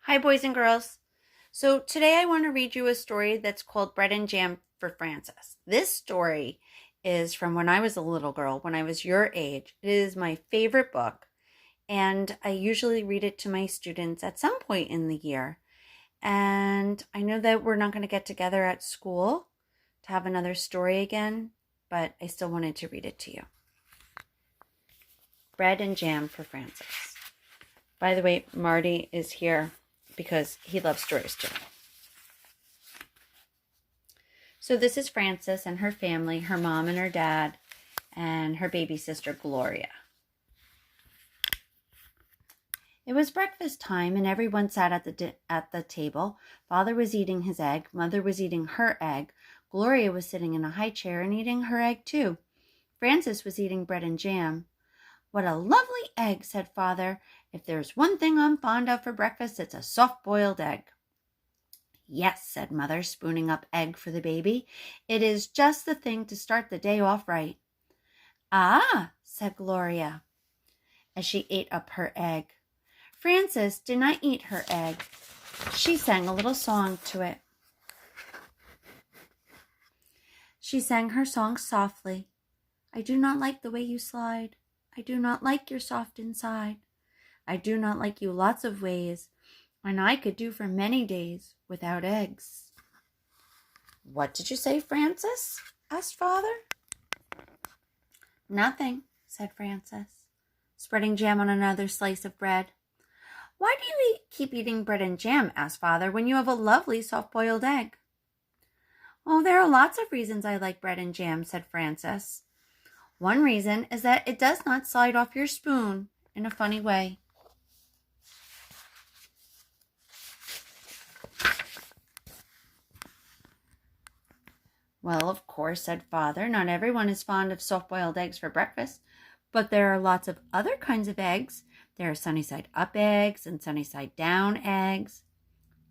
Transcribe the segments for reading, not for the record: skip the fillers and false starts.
Hi, boys and girls. So today I want to read you a story that's called Bread and Jam for Frances. This story is from when I was a little girl, when I was your age. It is my favorite book, and I usually read it to my students at some point in the year. And I know that we're not going to get together at school to have another story again, but I still wanted to read it to you. Bread and Jam for Frances. By the way, Marty is here because he loves stories too. So this is Frances and her family, her mom and her dad, and her baby sister, Gloria. It was breakfast time, and everyone sat at the table. Father was eating his egg. Mother was eating her egg. Gloria was sitting in a high chair and eating her egg too. Frances was eating bread and jam. "What a lovely egg," said Father. "If there's one thing I'm fond of for breakfast, it's a soft-boiled egg." "Yes," said Mother, spooning up egg for the baby. "It is just the thing to start the day off right." "Ah," said Gloria, as she ate up her egg. Frances did not eat her egg. She sang a little song to it. She sang her song softly. "I do not like the way you slide. I do not like your soft inside. I do not like you lots of ways, and I could do for many days without eggs." "What did you say, Frances?" asked Father. "Nothing," said Frances, spreading jam on another slice of bread. "Why do you keep eating bread and jam?" asked Father, "when you have a lovely soft-boiled egg?" "Oh, there are lots of reasons I like bread and jam," said Frances. "One reason is that it does not slide off your spoon in a funny way." "Well, of course," said Father, "not everyone is fond of soft-boiled eggs for breakfast, but there are lots of other kinds of eggs. There are sunny-side-up eggs and sunny-side-down eggs."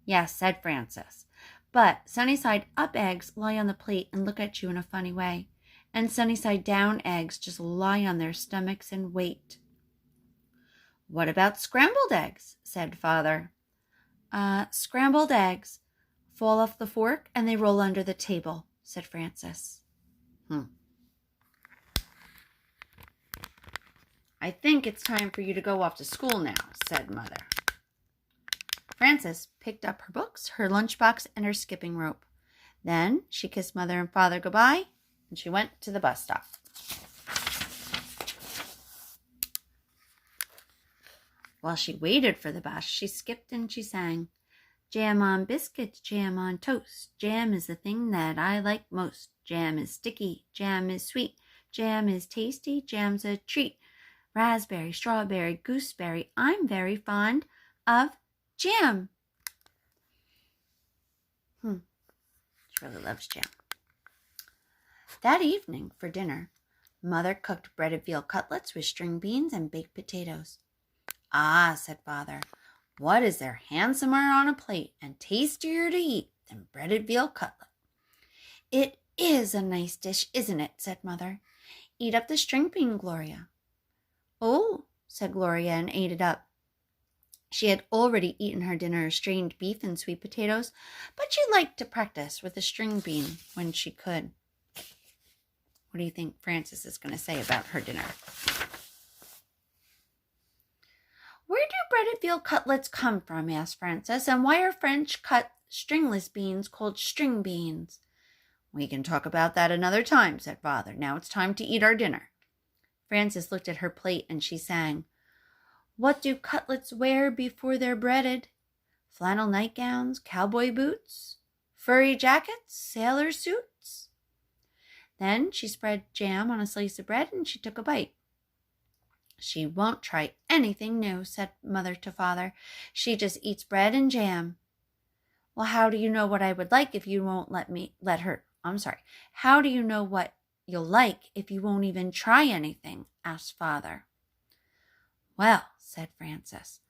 "Yes," said Frances, "but sunny-side-up eggs lie on the plate and look at you in a funny way, and sunny-side-down eggs just lie on their stomachs and wait." "What about scrambled eggs?" said Father. Scrambled eggs fall off the fork and they roll under the table," said Frances. "I think it's time for you to go off to school now," said Mother. Frances picked up her books, her lunchbox, and her skipping rope. Then she kissed Mother and Father goodbye, and she went to the bus stop. While she waited for the bus, she skipped and she sang, "Jam on biscuits, jam on toast. Jam is the thing that I like most. Jam is sticky, jam is sweet, jam is tasty, jam's a treat. Raspberry, strawberry, gooseberry, I'm very fond of jam." She really loves jam. That evening, for dinner, Mother cooked breaded veal cutlets with string beans and baked potatoes. "Ah," said Father, "what is there handsomer on a plate and tastier to eat than breaded veal cutlet?" "It is a nice dish, isn't it?" said Mother. "Eat up the string bean, Gloria." "Oh," said Gloria, and ate it up. She had already eaten her dinner of strained beef and sweet potatoes, but she liked to practice with a string bean when she could. What do you think Frances is going to say about her dinner? "Where do breaded veal cutlets come from?" asked Frances, "and why are French cut stringless beans called string beans?" "We can talk about that another time," said Father. "Now it's time to eat our dinner." Frances looked at her plate and she sang, "What do cutlets wear before they're breaded? Flannel nightgowns, cowboy boots, furry jackets, sailor suits." Then she spread jam on a slice of bread and she took a bite. "She won't try anything new," said Mother to Father. "She just eats bread and jam." "Well, how do you know what I would like if you won't let her? How do you know what you'll like if you won't even try anything?" asked Father. "Well," said Frances,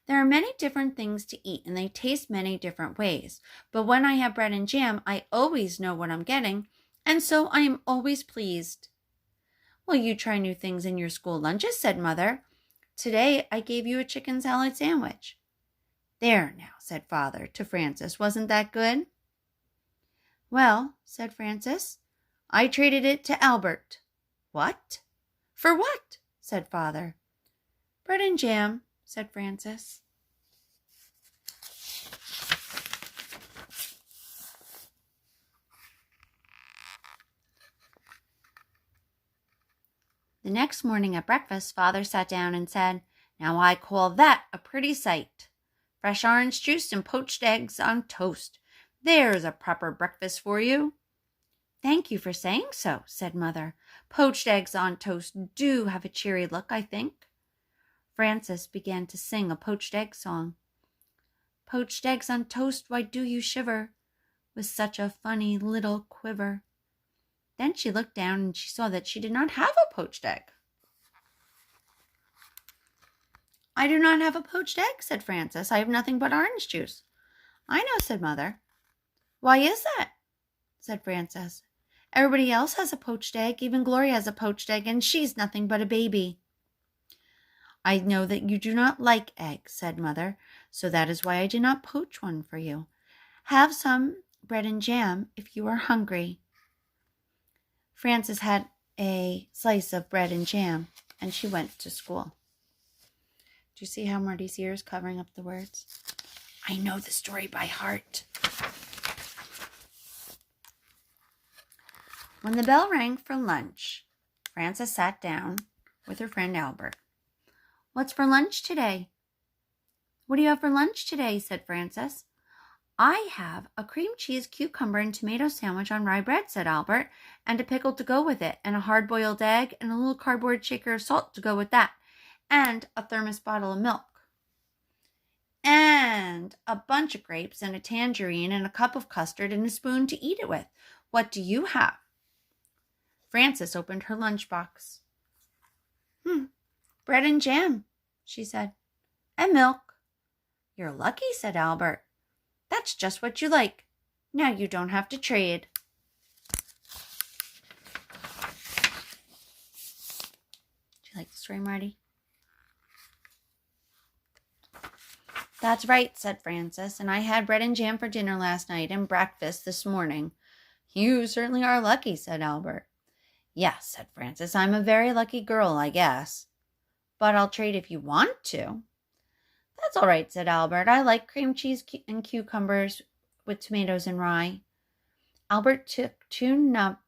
"there are many different things to eat and they taste many different ways. But when I have bread and jam, I always know what I'm getting, and so I am always pleased." "Well, you try new things in your school lunches," said Mother. "Today I gave you a chicken salad sandwich." There now, said Father to Frances, wasn't that good? Well, said Frances, I traded it to Albert. What? For what? Said Father. Bread and jam, said Frances. The next morning at breakfast, Father sat down and said, Now I call that a pretty sight. Fresh orange juice and poached eggs on toast. There's a proper breakfast for you. Thank you for saying so, said Mother. Poached eggs on toast do have a cheery look, I think. Frances began to sing a poached egg song. Poached eggs on toast, why do you shiver? With such a funny little quiver. Then she looked down and she saw that she did not have a poached egg. I do not have a poached egg, said Frances. I have nothing but orange juice. I know, said Mother. Why is that? Said Frances. Everybody else has a poached egg. Even Gloria has a poached egg, and she's nothing but a baby. I know that you do not like eggs, said Mother, so that is why I did not poach one for you. Have some bread and jam if you are hungry. Frances had a slice of bread and jam, and she went to school. Do you see how Marty's ear is covering up the words? I know the story by heart. When the bell rang for lunch, Frances sat down with her friend Albert. What's for lunch today? What do you have for lunch today? Said Frances. I have a cream cheese, cucumber, and tomato sandwich on rye bread, said Albert, and a pickle to go with it, and a hard-boiled egg, and a little cardboard shaker of salt to go with that, and a thermos bottle of milk, and a bunch of grapes, and a tangerine, and a cup of custard, and a spoon to eat it with. What do you have? Frances opened her lunchbox. Bread and jam, she said, and milk. You're lucky, said Albert. That's just what you like. Now you don't have to trade. Do you like the story, Marty? That's right, said Frances, and I had bread and jam for dinner last night and breakfast this morning. You certainly are lucky, said Albert. Yes, said Frances, I'm a very lucky girl, I guess. But I'll trade if you want to. That's all right, said Albert. I like cream cheese and cucumbers with tomatoes and rye. Albert took 2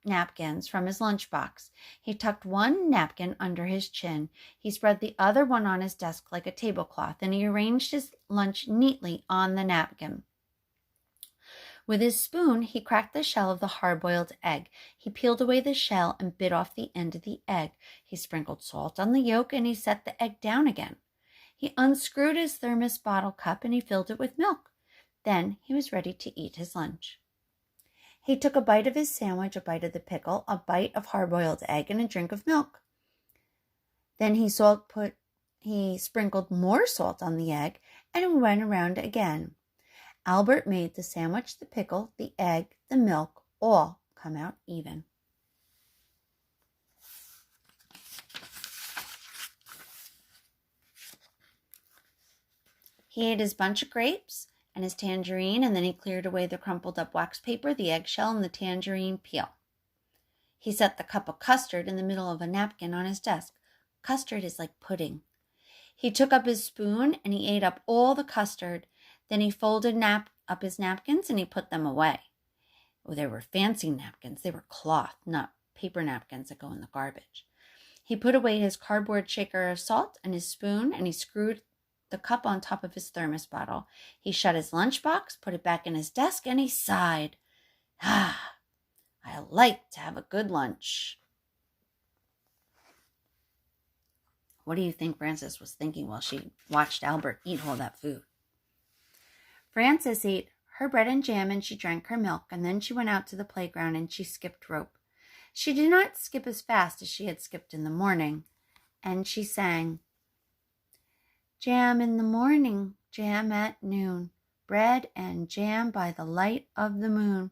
napkins from his lunchbox. He tucked one napkin under his chin. He spread the other one on his desk like a tablecloth, and he arranged his lunch neatly on the napkin. With his spoon, he cracked the shell of the hard-boiled egg. He peeled away the shell and bit off the end of the egg. He sprinkled salt on the yolk, and he set the egg down again. He unscrewed his thermos bottle cup, and he filled it with milk. Then he was ready to eat his lunch. He took a bite of his sandwich, a bite of the pickle, a bite of hard-boiled egg, and a drink of milk. Then he sprinkled more salt on the egg, and it went around again. Albert made the sandwich, the pickle, the egg, the milk, all come out even. He ate his bunch of grapes and his tangerine, and then he cleared away the crumpled up wax paper, the eggshell, and the tangerine peel. He set the cup of custard in the middle of a napkin on his desk. Custard is like pudding. He took up his spoon and he ate up all the custard. Then he folded up his napkins and he put them away. Oh, they were fancy napkins. They were cloth, not paper napkins that go in the garbage. He put away his cardboard shaker of salt and his spoon, and he screwed the cup on top of his thermos bottle. He shut his lunchbox, put it back in his desk, and he sighed. I like to have a good lunch. What do you think Frances was thinking while she watched Albert eat all that food? Frances ate her bread and jam, and she drank her milk, and then she went out to the playground and she skipped rope. She did not skip as fast as she had skipped in the morning, and she sang, Jam in the morning, jam at noon, bread and jam by the light of the moon.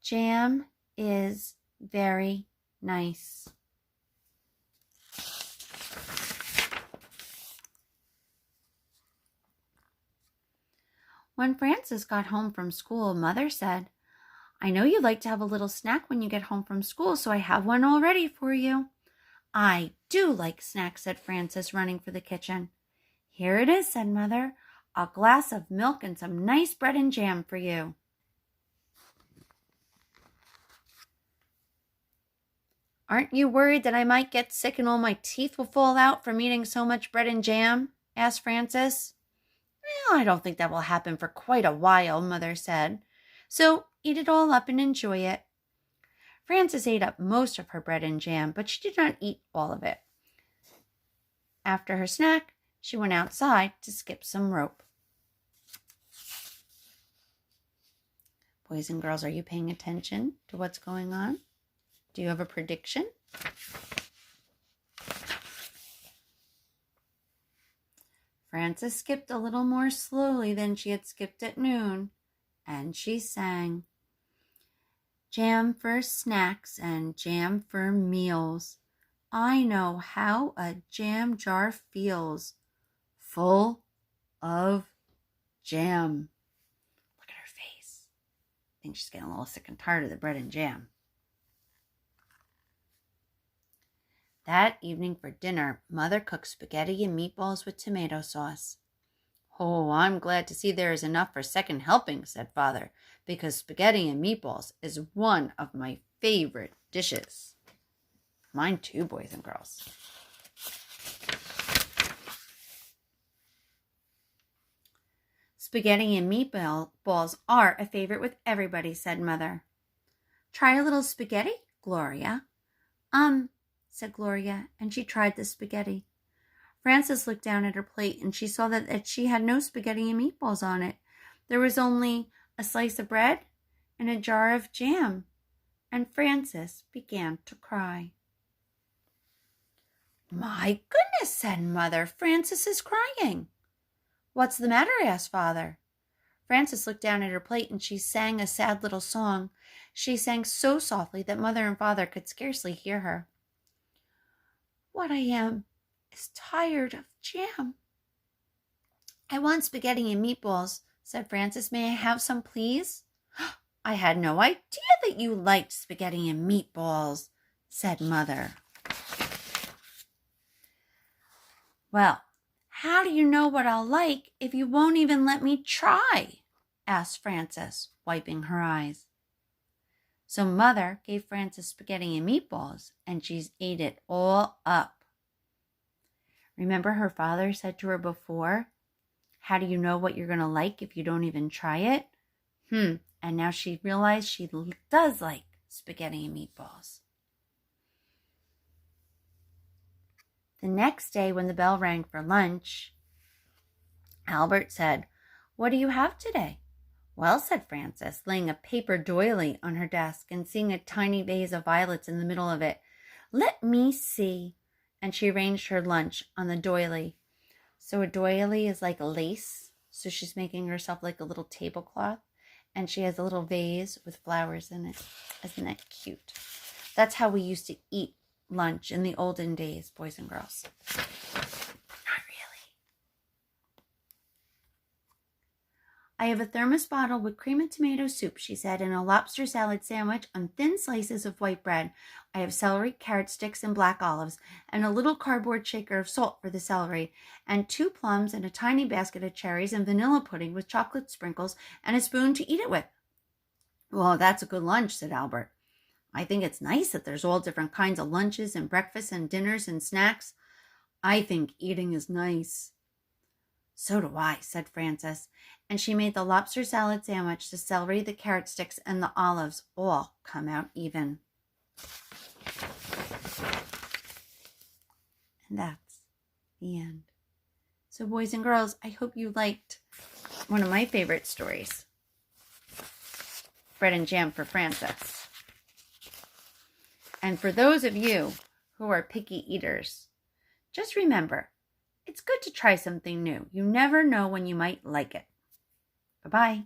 Jam is very nice. When Frances got home from school, Mother said, "I know you like to have a little snack when you get home from school, so I have one all ready for you." "I do like snacks," said Frances, running for the kitchen. "Here it is," said Mother, "a glass of milk and some nice bread and jam for you." "Aren't you worried that I might get sick and all my teeth will fall out from eating so much bread and jam?" asked Frances. "Well, I don't think that will happen for quite a while," Mother said. "So eat it all up and enjoy it." Frances ate up most of her bread and jam, but she did not eat all of it. After her snack, she went outside to skip some rope. Boys and girls, are you paying attention to what's going on? Do you have a prediction? Frances skipped a little more slowly than she had skipped at noon, and she sang, "Jam for snacks and jam for meals. I know how a jam jar feels, full of jam." Look at her face. I think she's getting a little sick and tired of the bread and jam. That evening for dinner, Mother cooked spaghetti and meatballs with tomato sauce. "Oh, I'm glad to see there is enough for second helping," said Father, "because spaghetti and meatballs is one of my favorite dishes." Mine too, boys and girls. "Spaghetti and meatballs are a favorite with everybody," said Mother. "Try a little spaghetti, Gloria." Said Gloria, and she tried the spaghetti. Frances looked down at her plate, and she saw that she had no spaghetti and meatballs on it. There was only a slice of bread and a jar of jam, and Frances began to cry. "My goodness," said Mother, "Frances is crying." "What's the matter?" asked Father. Frances looked down at her plate, and she sang a sad little song. She sang so softly that Mother and Father could scarcely hear her. "What I am is tired of jam." "I want spaghetti and meatballs," said Frances. "May I have some, please?" "I had no idea that you liked spaghetti and meatballs," said Mother. "Well, how do you know what I'll like if you won't even let me try?" asked Frances, wiping her eyes. So Mother gave Frances spaghetti and meatballs, and she ate it all up. Remember her father said to her before, "How do you know what you're going to like if you don't even try it?" And now she realized she does like spaghetti and meatballs. The next day when the bell rang for lunch, Albert said, "What do you have today?" "Well," said Frances, laying a paper doily on her desk and seeing a tiny vase of violets in the middle of it. "Let me see." And she arranged her lunch on the doily. So a doily is like a lace. So she's making herself like a little tablecloth. And she has a little vase with flowers in it. Isn't that cute? That's how we used to eat lunch in the olden days, boys and girls. Not really. "I have a thermos bottle with cream and tomato soup," she said, "and a lobster salad sandwich on thin slices of white bread. I have celery, carrot sticks, and black olives, and a little cardboard shaker of salt for the celery, and 2 plums and a tiny basket of cherries and vanilla pudding with chocolate sprinkles and a spoon to eat it with." "Well, that's a good lunch," said Albert. "I think it's nice that there's all different kinds of lunches and breakfasts and dinners and snacks. I think eating is nice." "So do I," said Frances, and she made the lobster salad sandwich, the celery, the carrot sticks, and the olives all come out even. And that's the end. So boys and girls, I hope you liked one of my favorite stories, Bread and Jam for Frances. And for those of you who are picky eaters, just remember, it's good to try something new. You never know when you might like it. Bye-bye.